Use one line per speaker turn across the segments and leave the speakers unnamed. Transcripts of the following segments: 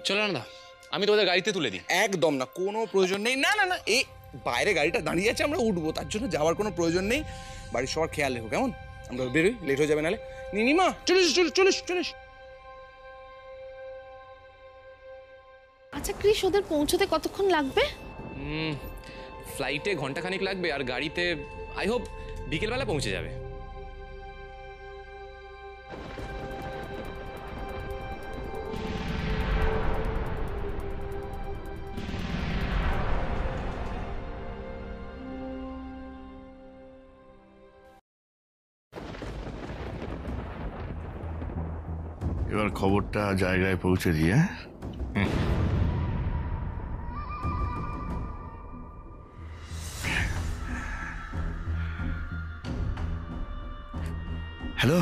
চলো না, আমি তোমাদের গাড়িতে তুলে দিই।
একদম না, কোনো প্রয়োজন নেই। না না না, এই বাইরে গাড়িটা দাঁড়িয়ে আছে, আমরা উঠবো, তার জন্য যাওয়ার কোনো প্রয়োজন নেই। বাড়ির সবার খেয়াল রেখো, কেমন? আমরা বেরোই, লেট হয়ে যাবে নাহলে। নিনিমা চলিস চলিস চলিস চলিস।
আচ্ছা ক্রিস, ওদের পৌঁছতে কতক্ষণ লাগবে?
ফ্লাইটে ঘন্টাখানিক লাগবে, আর গাড়িতে আই হোপ বিকেলবেলা পৌঁছে যাবে।
এবার খবরটা জায়গায় পৌঁছে দিয়ে। Hello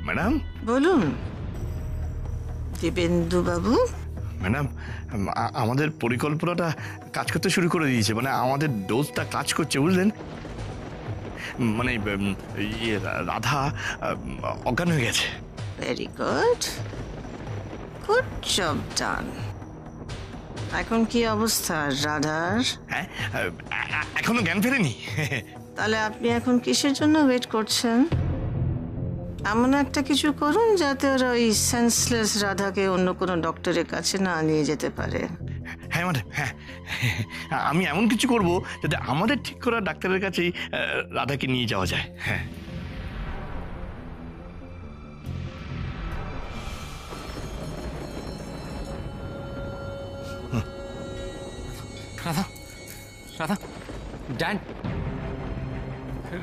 madam.
বলুন দিবেন্দু বাবু।
ম্যাডাম, আমাদের পরিকল্পনাটা কাজ করতে শুরু করে দিয়েছে, মানে আমাদের ডোজটা কাজ করছে, বুঝলেন? মানে রাধা অজ্ঞান হয়ে গেছে।
ভেরি গুড, গুড জব ডান। এখন কি অবস্থা রাধার?
হ্যাঁ, এখনো জ্ঞান ফেরেনি।
তাহলে আপনি এখন কিসের জন্য ওয়েট করছেন? এমন একটা কিছু করুন যাতে ওরা ওই সেন্সলেস রাধাকে অন্য কোনো ডক্টরের কাছে না নিয়ে যেতে পারে।
হ্যাঁ ম্যাডাম, হ্যাঁ, আমি এমন কিছু করব যাতে আমাদের ঠিক করা ডাক্তারের কাছেই রাধাকে নিয়ে যাওয়া যায়। হ্যাঁ।
রাধা, রাধা, ড্যাড,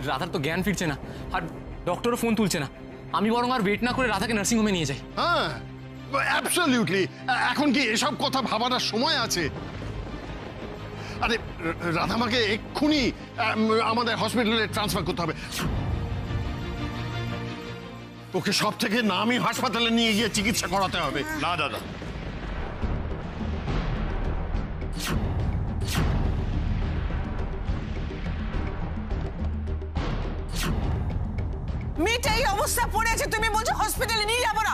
রাধার তো জ্ঞান ফিরছে না, আর ডক্টরও ফোন তুলছে না। আমি বরং আর ওয়েট না করে রাধাকে নার্সিংহোমে নিয়ে যাই।
হ্যাঁ, অ্যাবসলিউটলি। এখন কি এসব কথা ভাবার সময় আছে? আরে রাধামাকে এক্ষুনি আমাদের হসপিটালে ট্রান্সফার করতে হবে। ওকে সব থেকে নামি হাসপাতালে নিয়ে গিয়ে চিকিৎসা করাতে হবে।
না দাদা,
মেয়েটা এই অবস্থা পড়েছে, তুমি বলছো হসপিটালে নিয়ে যাবো না?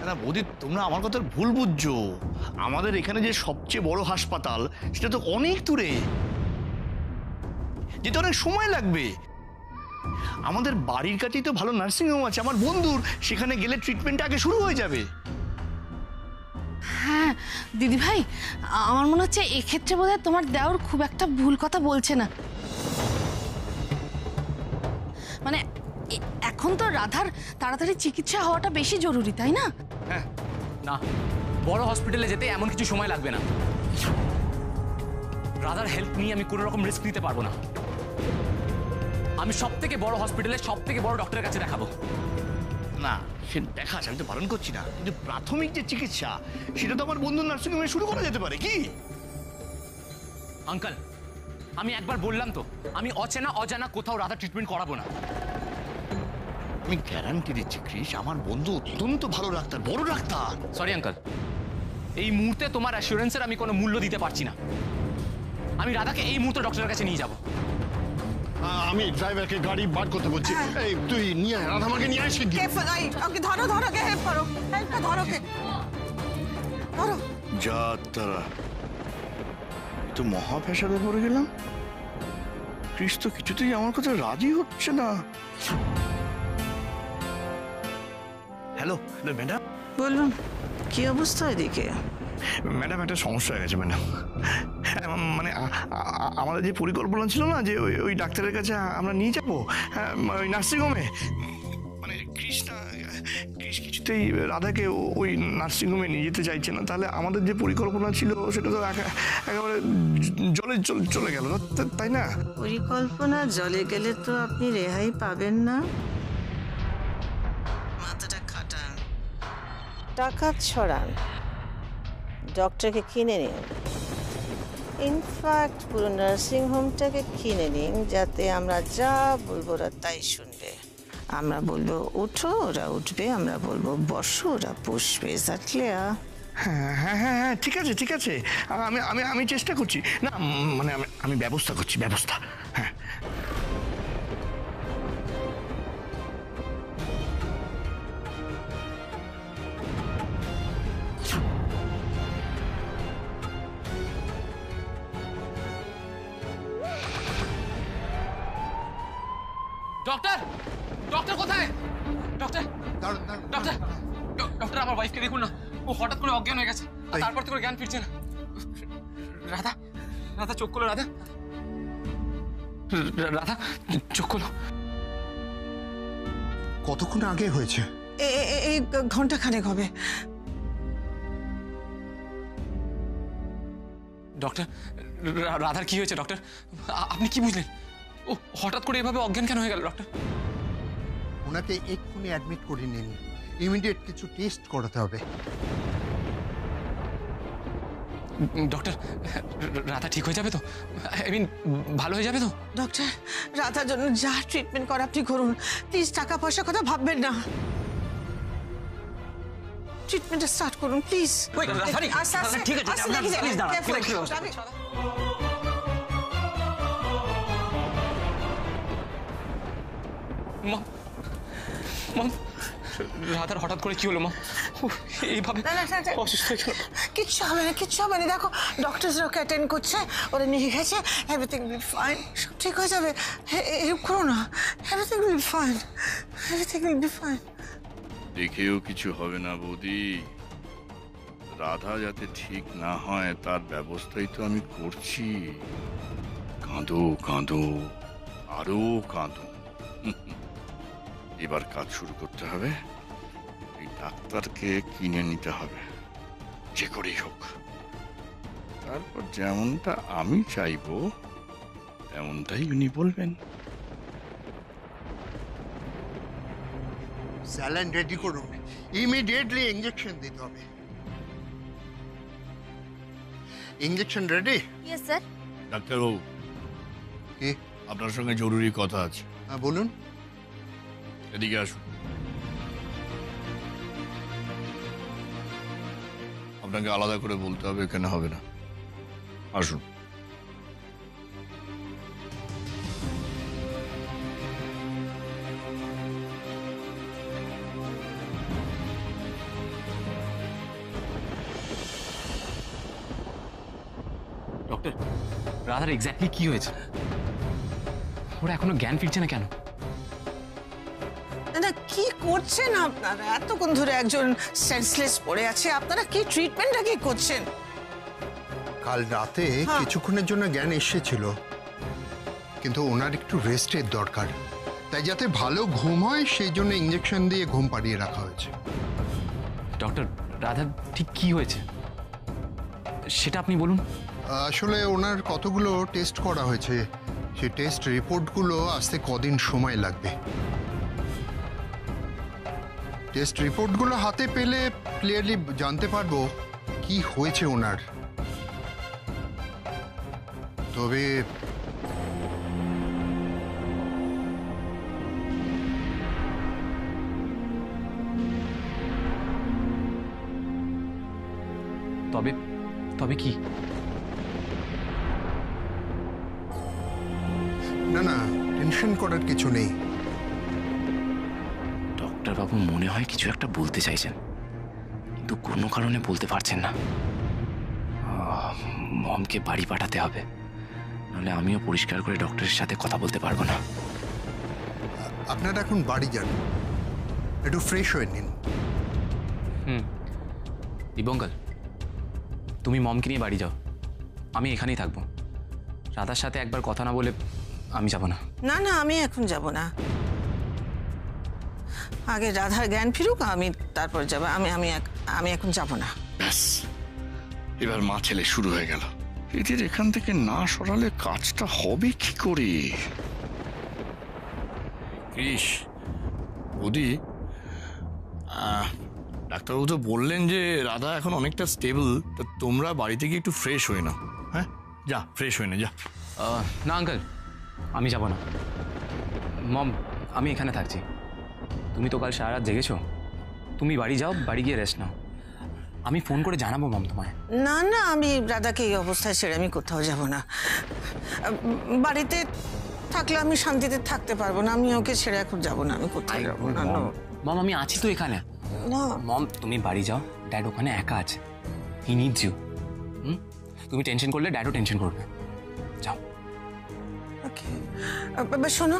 না বৌদি, তোমরা আমার কথা ভুল বুঝছো। আমাদের এখানে যে সবচেয়ে বড় হাসপাতাল, সেটা তো অনেক দূরে, যেতে অনেক সময় লাগবে। আমাদের বাড়ির কাছেই তো ভালো নার্সিংহোম আছে আমার বন্ধুর, সেখানে গেলে ট্রিটমেন্ট আগে শুরু হয়ে যাবে।
হ্যাঁ দিদি ভাই, আমার মনে হচ্ছে এক্ষেত্রে বোধহয় তোমার দেওর খুব একটা ভুল কথা বলছে না। মানে এখন তো রাধার তাড়াতাড়ি চিকিৎসা হওয়াটা বেশি জরুরি, তাই না?
হ্যাঁ, না, বড় হসপিটালে যেতে এমন কিছু সময় লাগবে না। রাধার হেল্প নিয়ে আমি কোনো রকম রিস্ক নিতে পারবো না। আমি সব থেকে বড় হসপিটালে সব থেকে বড় ডক্টরের কাছে দেখাবো।
না, সে দেখা আমি তো বারণ করছি না, কিন্তু প্রাথমিক যে চিকিৎসা সেটা তো আমার বন্ধুর নার্সিংহোমে শুরু করা যেতে পারে। কি
আঙ্কেল, আমি একবার বললাম তো, আমি অচেনা অজানা কোথাও রাধা ট্রিটমেন্ট করাবো না।
আমি গ্যারান্টি দিচ্ছি ক্রিস, আমার বন্ধু অত্যন্ত ভালো ডাক্তার, বড় ডাক্তার।
সরি আঙ্কেল, এই মুহূর্তে তোমার অ্যাসুরেন্সের আমি কোনো মূল্য দিতে পারছি না। আমি রাধাকে এই মুহূর্তে ডক্টরের কাছে নিয়ে যাব।
আমি ড্রাইভারকে গাড়ি বার করতে বলছি। এই তুই নিয়ে রাধামাকে নিয়ে আসি।
ওকে ধরো, ধরো, কে হেল্প করো, হেল্প ধরো, কে ধরো।
যা তারা তো মহা ফ্যাসাদে পড়ে গেলাম। ক্রিস তো কিছুতেই আমার কথা রাজি হচ্ছে না। Hello madam.
বলুন কি অবস্থা এদিকে?
ম্যাডাম, একটা সমস্যা হয়ে গেছে ম্যাডাম। মানে আমাদের যে পরিকল্পনা ছিল না যে ওই ডাক্তারের কাছে আমরা নিয়ে যাবো ওই নার্সিংহোমে, মানে ক্রিস কিছুতেই রাধাকে ওই নার্সিংহোমে নিয়ে যেতে চাইছে না। তাহলে আমাদের যে পরিকল্পনা ছিল সেটা তো একেবারে জলে চলে গেল, তাই না?
পরিকল্পনা জলে গেলে তো আপনি রেহাই পাবেন না। মাথাটা খাটান, টাকা ছড়ান, ডক্টরকে কিনে নিন। ইনফ্যাক্ট পুরো নার্সিংহোমটাকে কিনে নিন, যাতে আমরা যা বলবো ওরা তাই শুনবে। আমরা বলবো ওঠো, ওরা উঠবে, আমরা বলবো বসো, ওরা বসবে।
হ্যাঁ হ্যাঁ হ্যাঁ হ্যাঁ, ঠিক আছে ঠিক আছে, আমি আমি আমি চেষ্টা করছি। না মানে আমি ব্যবস্থা করছি, ব্যবস্থা। হ্যাঁ
ডক্টর ডক্টর কোথায়? ডক্টর ডক্টর ডক্টর আমার ওয়াইফকে দেখুন না, ও হঠাৎ করে অজ্ঞান হয়ে গেছে, আর তারপর থেকে ওর জ্ঞান ফিরছে না। রাধা রাধা চোখ খোলো, রাধা রাধা চোখ খোলো।
কতক্ষণ আগে হয়েছে?
এই ঘন্টা খানেক হবে।
ডক্টর রাধার কি হয়েছে ডক্টর? আপনি কি বুঝলেন? ও হঠাৎ করে এভাবে অজ্ঞান কেন হয়ে গেল ডক্টর?
ওনাকে এক্ষুনি অ্যাডমিট করে নিন, ইমিডিয়েট কিছু টেস্ট করাতে হবে।
ডক্টর রাধা ঠিক হয়ে যাবে তো? আই মিন ভালো হয়ে যাবে তো?
ডক্টর, রাধার জন্য যা ট্রিটমেন্ট করা আপনি করুন, প্লিজ টাকা পয়সার কথা ভাববেন না। ট্রিটমেন্টটা স্টার্ট করুন প্লিজ। ঠিক আছে।
মা মা রাধার হঠাৎ করে কি হলো মা? এইভাবে অসুস্থ হয়ে গেল।
কিচ্ছু হবে না, কিচ্ছু হবে না। দেখো ডক্টরসরা ওকে অ্যাটেন্ড করছে, ওরা নিয়ে গেছে, এভরিথিং উইল বি ফাইন, সব ঠিক হয়ে যাবে। হেল্প করো না, everything will be fine, everything will be fine.
দেখেও কিছু হবে না বৌদি, রাধা যাতে ঠিক না হয় তার ব্যবস্থাই তো আমি করছি। কাঁদো কাঁদো, আরো কাঁদো। এবার কাজ শুরু করতে হবে, এই ডাক্তারকে কিনে নিতে হবে যে করেই হোক। তারপর যেমনটা আমি চাইবো তেমনটাই উনি বলবেন।
স্যালাইন রেডি করুন, ইমিডিয়েটলি ইঞ্জেকশন দিতে হবে। Injection ready?
Yes sir.
ডাক্তারবাবু,
কি?
আপনার সঙ্গে জরুরি কথা আছে।
হ্যাঁ বলুন।
এদিকে আসুন। আপনাকে আলাদা করে বলতে হবে, এখানে হবে না। আসুন।
ডক্টর রাধার এক্স্যাক্টলি কি হয়েছে? ওরা এখনো জ্ঞান ফিরছে না কেন?
না কি করছেন আপনারা? এতক্ষণ ধরে একজন সেন্সলেস পড়ে আছে, আপনারা কি ট্রিটমেন্টটা কি করছেন?
কাল রাতে কিছুক্ষণের জন্য জ্ঞান এসেছিল, কিন্তু ওনার একটু রেস্টের দরকার, তাই যাতে ভালো ঘুম হয় সেই জন্য ইঞ্জেকশন দিয়ে ঘুম পাড়িয়ে রাখা হয়েছে।
ডক্টর রাধার ঠিক কি হয়েছে সেটা আপনি বলুন।
আসলে ওনার কতগুলো টেস্ট করা হয়েছে, সেই টেস্ট রিপোর্টগুলো আসতে কদিন সময় লাগবে। টেস্ট রিপোর্টগুলো হাতে পেলে ক্লিয়ারলি জানতে পারবো কি হয়েছে ওনার। তবে
তবে তবে কি?
না না, টেনশন করার কিছু নেই।
ডক্টর বাবু মনে হয় কিছু একটা বলতে চাইছেন, কিন্তু কোনো কারণে বলতে পারছেন না। মমকে বাড়ি পাঠাতে হবে, নাহলে আমিও পরিষ্কার করে ডক্টরের সাথে কথা বলতে পারবো না।
আপনারা এখন বাড়ি যান, একটু ফ্রেশ হয়ে নিন।
দিবঙ্কল, তুমি মমকে নিয়ে বাড়ি যাও, আমি এখানেই থাকবো। রাধার সাথে একবার কথা না বলে আমি যাব না।
না না, আমি এখন যাব না, আগে রাধার জ্ঞান ফিরুক, আমি তারপর যাব। আমি এখন যাব না।
ব্যাস, এবার মা ছেলে শুরু হয়ে গেল। এদের এখান থেকে না সরালে কাজটা হবে কি করে? কৃষ, বৌদি, ডাক্তারবাবু তো বললেন যে রাধা এখন অনেকটা স্টেবল, তা তোমরা বাড়িতে গিয়ে একটু ফ্রেশ হয়ে নাও। হ্যাঁ যা, ফ্রেশ হয়ে নে যা।
না আঙ্কেল, আমি যাব না। মম, আমি এখানে থাকছি। তুমি তো কাল সারা রাত জেগেছো, তুমি বাড়ি যাও, বাড়ি গিয়ে রেস্ট নাও। আমি ফোন করে জানাবো মম তোমায়।
না না, আমি রাধাকে এই অবস্থায় ছেড়ে আমি কোথাও যাব না। বাড়িতে থাকলে আমি শান্তিতে থাকতে পারবো না, আমি ওকে ছেড়ে এখন যাব না, আমি কোথাও যাব না।
মম, আমি আছি তো এখানে।
না
মম, তুমি বাড়ি যাও, ড্যাড ওখানে একা আছে, হি নিডস ইউ। তুমি টেনশন করলে ড্যাডও টেনশন করবে। যাও।
ওকে, শোনো,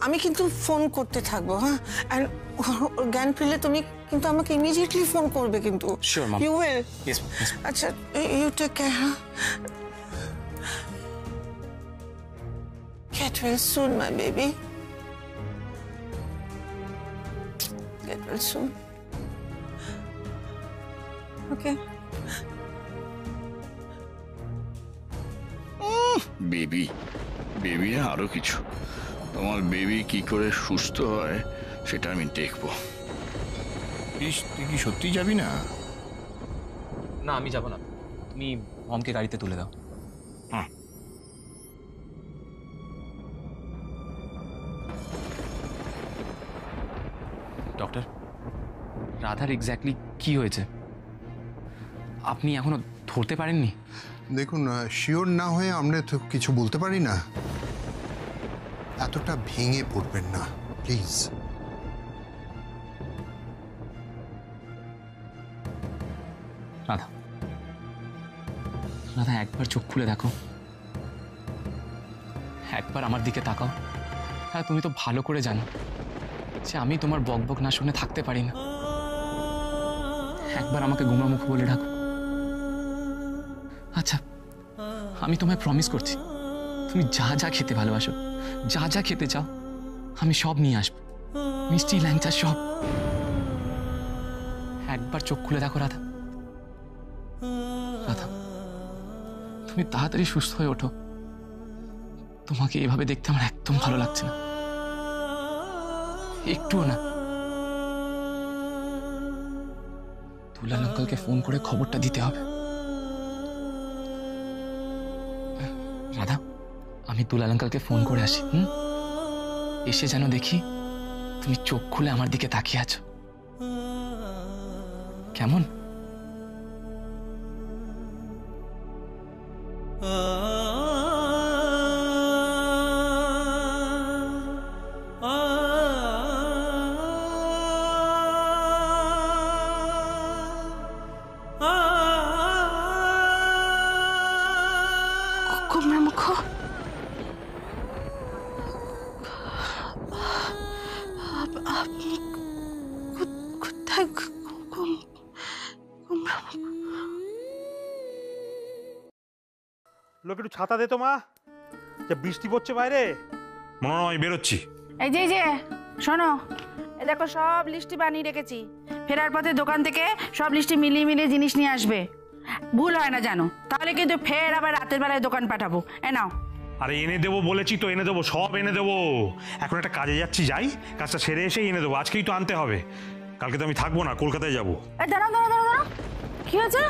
আমি কিন্তু ফোন করতে থাকবো, হ্যাঁ? অ্যান্ড জ্ঞান ফিরলে তুমি কিন্তু আমাকে ইমিডিয়েটলি ফোন করবে কিন্তু।
Sure, ma'am.
You will?
Yes, yes.
আচ্ছা, ইউ টেক কেয়ার, হ্যাঁ? Get well soon, my baby. Get well soon. Okay.
Baby baby আরো কিছু, তোমার বেবি কি করে সুস্থ হয় সেটা আমি দেখবো।
কৃষ, তুই কি সত্যি যাবি না?
না, আমি যাব না। তুমি মমকে গাড়িতে তুলে দাও।
হ্যাঁ।
ডক্টর, রাধার এক্স্যাক্টলি কি হয়েছে আপনি এখনো ধরতে পারেননি?
দেখুন, শিওর না হয়ে আমরা তো কিছু বলতে পারি না। এতটা ভেঙে পড়বেন না প্লিজ।
রাধা, রাধা, একবার চোখ খুলে দেখো, একবার আমার দিকে তাকাও। হ্যাঁ, তুমি তো ভালো করে জানো যে আমি তোমার বকবক না শুনে থাকতে পারি না। একবার আমাকে গুমরামুখ বলে ডাকো। আচ্ছা, আমি তোমায় প্রমিস করছি, তুমি যা যা খেতে ভালোবাসো, যা যা খেতে চাও, আমি সব নিয়ে আসবো, মিষ্টি, ল্যাংচা, সব। একবার চোখ খুলে দেখো রাধা। রাধা, তুমি তাড়াতাড়ি সুস্থ হয়ে ওঠো। তোমাকে এভাবে দেখতে আমার একদম ভালো লাগছে না, একটুও না। দুলাল আঙ্কেলকে ফোন করে খবরটা দিতে হবে। রাধা, আমি দুলাল আঙ্কেলকে ফোন করে আসি। এসে যেন দেখি তুমি চোখ খুলে আমার দিকে তাকিয়ে আছো। কেমন?
গুমরামুখ, আপনি কোথায়?
লোক একটু ছাতা দে তো মা, যা বৃষ্টি পড়ছে বাইরে।
মনে হয় আমি বেরোচ্ছি।
এই যে শোনো, এই দেখো সব লিস্টি বানিয়ে রেখেছি। ফেরার পথে দোকান থেকে সব লিস্টি মিলিয়ে মিলিয়ে জিনিস নিয়ে আসবে, ভুল হয় না জানো। তাহলে কিন্তু ফের আবার রাতের বেলায় দোকান পাঠাবো। এ নাও।
আরে এনে দেবো বলেছি তো, এনে দেবো, সব এনে দেবো। এখন একটা কাজে যাচ্ছি, যাই, কাজটা সেরে এসেই এনে দেবো। আজকেই তো আনতে হবে, কালকে তো আমি থাকবো না, কলকাতায় যাবো।
এই দাঁড়াও দাঁড়াও দাঁড়াও দাঁড়াও, কি হয়েছে?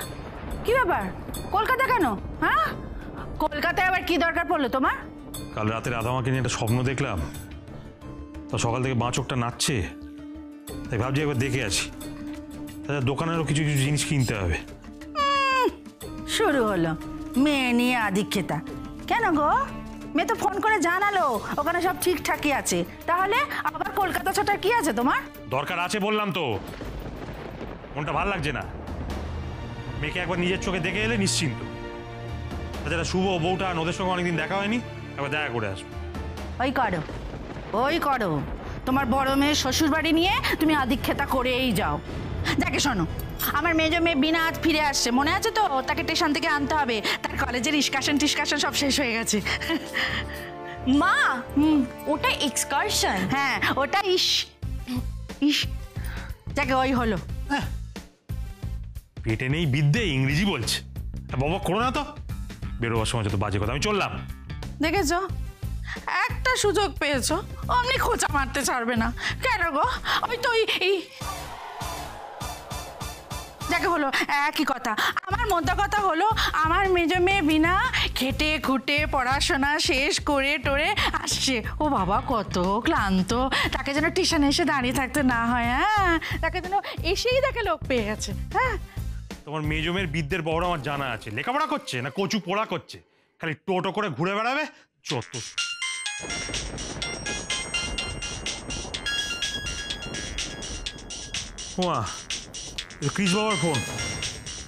কি ব্যাপার? কলকাতা কেন? হ্যাঁ, কলকাতায় আবার কি দরকার পড়লো তোমার?
কাল রাতে রাধামাকে নিয়ে একটা স্বপ্ন দেখলাম, তো সকাল থেকে বাঁ চোখটা নাচছে, তাই ভাবছি একবার দেখে আসি। তাছাড়া দোকানেরও কিছু কিছু জিনিস কিনতে হবে।
শুরু হলো মেয়ে নিয়ে আধিক্যতা। কেন গো? মেয়ে তো ফোন করে জানালো ওখানে সব ঠিকঠাকই আছে, তাহলে আবার কলকাতা ছোটার কি আছে তোমার?
দরকার আছে বললাম তো, মনটা ভাল লাগছে না। মেয়েকে একবার নিজের চোখে দেখে এলে নিশ্চিন্ত। তাছাড়া শুভ বউটা ওদের সঙ্গে অনেকদিন দেখা হয়নি, একবার দেখা করে আসবো।
ওই করো, তোমার বড় মেয়ে শ্বশুর বাড়ি নিয়ে তুমি আধিক্যতা করেই যাও। যাকে শোনো, আমার মেয়ে বিনা আজ ফিরে আসছে, মনে আছে তো? তাকে স্টেশন থেকে আনতে হবে, তার কলেজের ইস্কাশন সব শেষ হয়ে গেছে।
মা, ওটা এক্সকারশন।
হ্যাঁ, ওটা ইস যাকে ওই হলো।
পেটে নেই বিদ্যে, ইংরেজি বলছে। বাবা করো না তো, বেরোবার সময় যত বাজে কথা। আমি চললাম।
দেখেছো, একটা সুযোগ পেয়েছো, অমনি খোঁচা মারতে ছাড়বে না কেন গো? ওই তো এই যাকে হলো একই কথা। আমার মোদ্দা কথা হলো, আমার মেজো মেয়ে বিনা খেটে খুঁটে পড়াশোনা শেষ করে টোরে আসছে। ও বাবা কত ক্লান্ত, তাকে যেন স্টেশনে এসে দাঁড়িয়ে থাকতে না হয়। হ্যাঁ, তাকে যেন এসেই তাকে লোক পেয়ে গেছে। হ্যাঁ,
তোমার মেজমের বিদ্যের বড় আমার জানা আছে, লেখাপড়া করছে না কচু পোড়া করছে, খালি টোটো করে ঘুরে বেড়াবে যত। ওয়া, ক্রিস বাবার ফোন।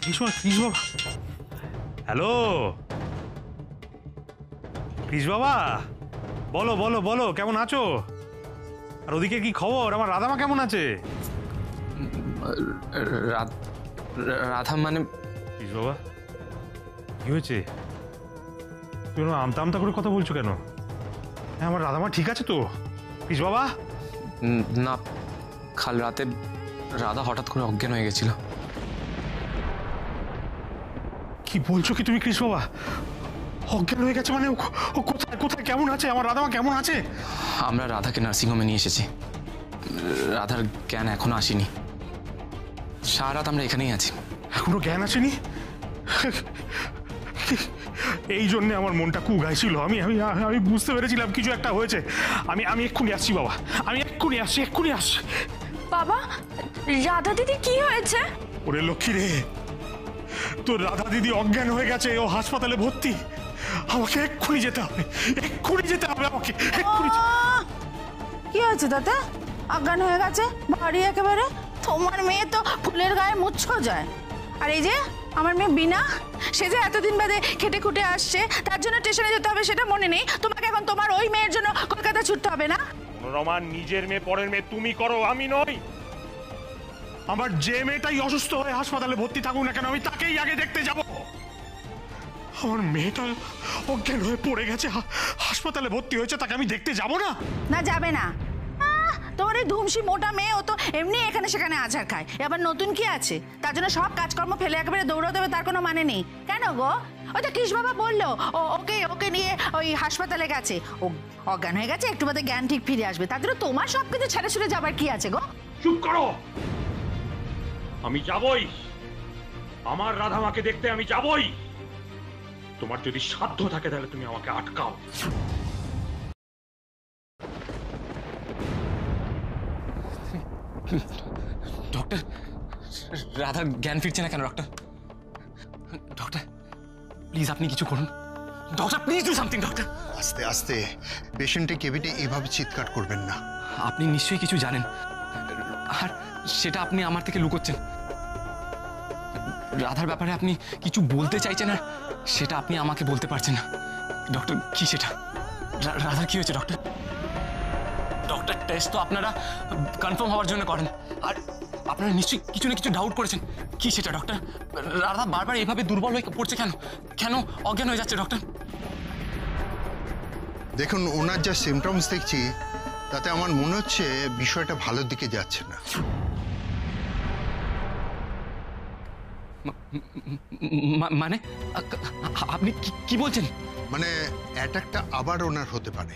ক্রিস বাবা, হ্যালো ক্রিস বাবা, বলো বলো বলো, কেমন আছো? আর ওদিকে কি খবর? আমার রাধামা কেমন আছে?
রাধা মানে
কিস বাবা, কি হয়েছে? তুই আমতা আমতা করে কথা বলছো কেন? হ্যাঁ, আমার রাধামা ঠিক আছে তো? কিস বাবা?
না, কাল রাতে রাধা হঠাৎ করে অজ্ঞান হয়ে গেছিল।
কি বলছো কি তুমি কৃষ বাবা? অজ্ঞান হয়ে গেছে মানে? ও কোথায় কোথায় কেমন আছে? আমার রাধামা কেমন আছে?
আমরা রাধাকে নার্সিংহোমে নিয়ে এসেছি। রাধার জ্ঞান এখনো আসেনি। সারা রাত আমরা এখানেই আছি।
এখনো জ্ঞান আসেনি? এই জন্য আমার মনটা কুগাইছিল। আমি আমি আমি বুঝতে পেরেছিলাম কিছু একটা হয়েছে। আমি এক্ষুনি আসছি বাবা, আমি এক্ষুনি আসছি।
বাবা, রাধা দিদি কি হয়েছে?
ওরে লক্ষ্মী রে, তোর রাধা দিদি অজ্ঞান হয়ে গেছে, ও হাসপাতালে ভর্তি। আমাকে এক্ষুনি যেতে হবে আমাকে এক্ষুনি।
কি হয়েছে তাতে? অজ্ঞান হয়ে গেছে বাড়ি একেবারে? তোমার মেয়ে তো ফুলের গায়ে মুচ্ছো যায়। আর এই যে আমার মেয়ে বিনা, সে যে এতদিন বাদে খেটে খুটে আসছে, তার জন্য স্টেশনে যেতে হবে সেটা মনে নেই তোমাকে? এখন তোমার ওই মেয়ের জন্য কলকাতা ছুটতে হবে না?
রমান, নিজের মেয়ে পরের মেয়ে তুমি করো, আমি নই। আমার যে মেয়েটাই অসুস্থ হয়ে হাসপাতালে ভর্তি থাকুক না কেন, আমি তাকেই আগে দেখতে যাব। আমার মেয়েটা অজ্ঞান হয়ে পড়ে গেছে, হাসপাতালে ভর্তি হয়েছে, তাকে আমি দেখতে যাব না?
না, যাবে না। তোমার এই ধুমসি মোটা মেয়ে, ও তো এমনি এখানে সেখানে আছাড় খায়, এবার নতুন কি আছে? তার জন্য সব কাজকর্ম ফেলে একেবারে দৌড়াতে হবে তার কোনো মানে নেই। কেন গো? ওই তো কৃষ বাবা বললো ওকে নিয়ে ওই হাসপাতালে গেছে, ও অজ্ঞান হয়ে গেছে, একটু বাদে জ্ঞান ঠিক ফিরে আসবে। তার জন্য তোমার সব কিছু ছেড়ে ছুড়ে যাবার কি আছে গো?
চুপ করো, আমি যাবই। আমার রাধামাকে দেখতে আমি যাবই। তোমার যদি সাধ্য থাকে তাহলে তুমি আমাকে আটকাও।
ডক্টর, রাধার জ্ঞান ফিরছে না কেন? ডক্টর প্লিজ আপনি কিছু করুন। Doctor please do something. Doctor
আস্তে আস্তে, পেশেন্টের কেবিনে এভাবে চিৎকার করবেন না।
আপনি নিশ্চয়ই কিছু জানেন, আর সেটা আপনি আমার থেকে লুকোচ্ছেন। রাধার ব্যাপারে আপনি কিছু বলতে চাইছেন আর সেটা আপনি আমাকে বলতে পারছেন না। ডক্টর কি সেটা? রাধার কি হয়েছে ডক্টর? ডক্টর টেস্ট তো আপনারা কনফার্ম হওয়ার জন্য করেন, আর আপনারা নিশ্চয়ই কিছু না কিছু ডাউট করেছেন। কি সেটা ডক্টর? রাধা বারবার এভাবে দুর্বল হয়ে পড়ছে কেন? কেন অজ্ঞান হয়ে যাচ্ছে ডক্টর?
দেখুন, ওনার যা সিমটমস দেখছি তাতে আমার মনে হচ্ছে বিষয়টা ভালোর দিকে যাচ্ছে না।
মানে আপনি কি বলছেন?
মানে অ্যাটাকটা আবার ওনার হতে পারে।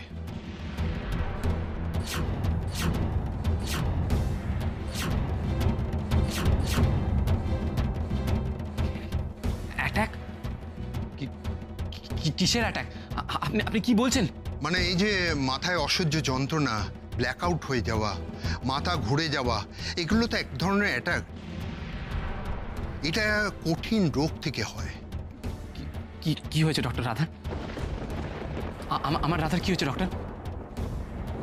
অ্যাটাক? কিসের অ্যাটাক? আপনি কি বলছেন?
মানে এই যে মাথায় অসহ্য যন্ত্রণা, ব্ল্যাকআউট হয়ে যাওয়া, মাথা ঘুরে যাওয়া, এগুলো তো এক ধরনের অ্যাটাক। এটা কঠিন রোগ থেকে হয়।
কি হয়েছে ডক্টর রাধার? আমার রাধার কি হয়েছে ডক্টর?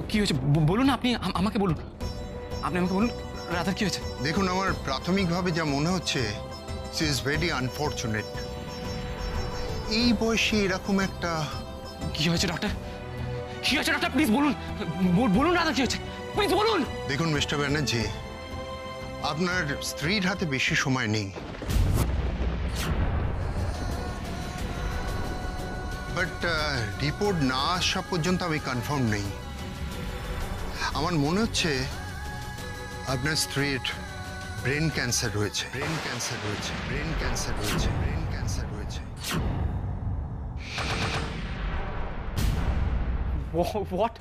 কি হয়েছে বলুন, আপনি আমাকে বলুন। আপনি আমাকে বলুন রাধার কি হয়েছে?
দেখুন, আমার প্রাথমিকভাবে যা মনে হচ্ছে, সি ইজ ভেরি আনফর্চুনেট। এই বয়সে এরকম একটা...
কি হয়েছে ডক্টর? কি হয়েছে ডক্টর? প্লিজ বলুন, বলুন রাধা কি হয়েছে, প্লিজ বলুন।
দেখুন মিস্টার ব্যানার্জি, আপনার স্ত্রীর হাতে বেশি সময় নেই, বাট রিপোর্ট না আসা পর্যন্ত আমি কনফার্ম নেই। আমার মনে হচ্ছে আপনার স্ত্রীর ব্রেন ক্যান্সার রয়েছে।
What?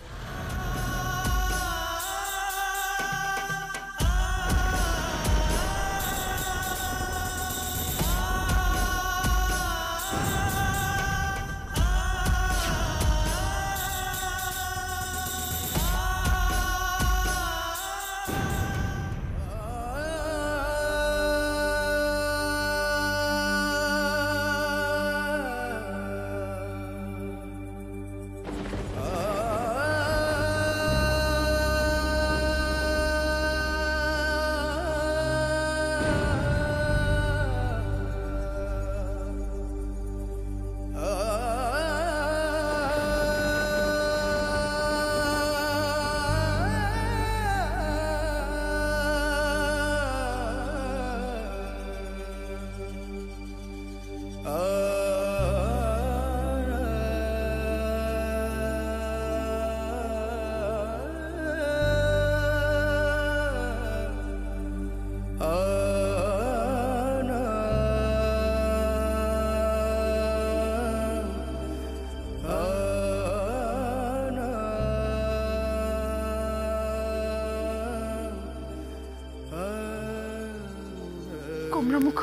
গোমরা মুখ